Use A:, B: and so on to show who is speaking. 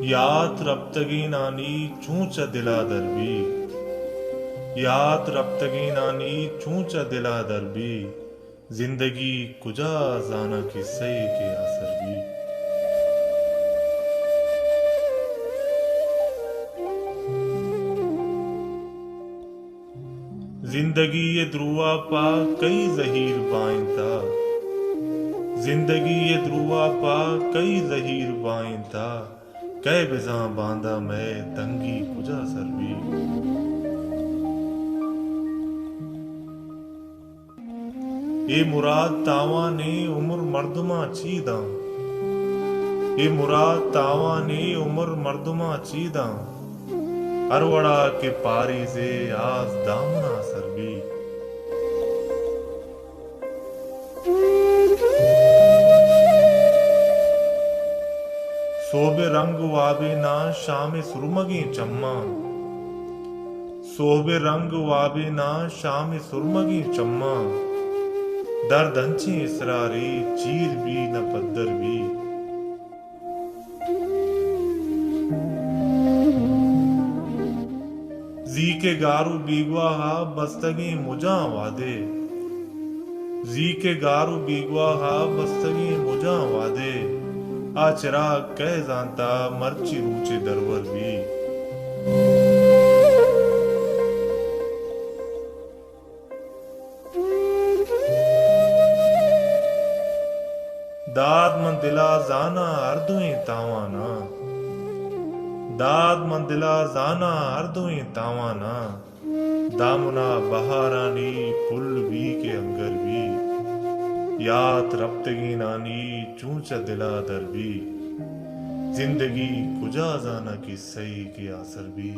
A: यात रब्तगी नानी चूंच दिला दरबी, यात रब्तगी नानी चूंच दिला दरबी, जिंदगी कुजा जाना की सही के असर भी। जिंदगी ये ध्रुवा पा कई जहीर बाइंता, जिंदगी ये ध्रुवा पा कई जहीर बाइंता, कै बिजा बांधा मैं तंगी कुजा सर भी। ये मुराद तावा ने उम्र मर्दमा चीदा, ये मुराद तावा ने उम्र मर्दमा चीदा, अरवड़ा के पारी से आज दामना सर भी। सोबे रंग वाबे ना शाम सुरमगी चम्मा, सोबे रंग वाबे ना शाम सुरमगी चम्मा, दर्द अंची इसरारी चीर भी न पद्दर भी। जी के गारू बीगवा हा बस्तगी मुजा वादे, जी के गारू बीगवा हा बस्तगी मुजा वादे, आ चिराग कह जानता मर्ची रूचे दरवर भी। दाद मन दिला जाना अर्दुई तावाना, दाद मन दिला जाना अर्दुई तावाना, दामुना बहारानी फुल भी के अंगर भी, यात रब्तगी नानी चूंच दिला दर भी, जिंदगी कुजा जाना की सही के असर भी।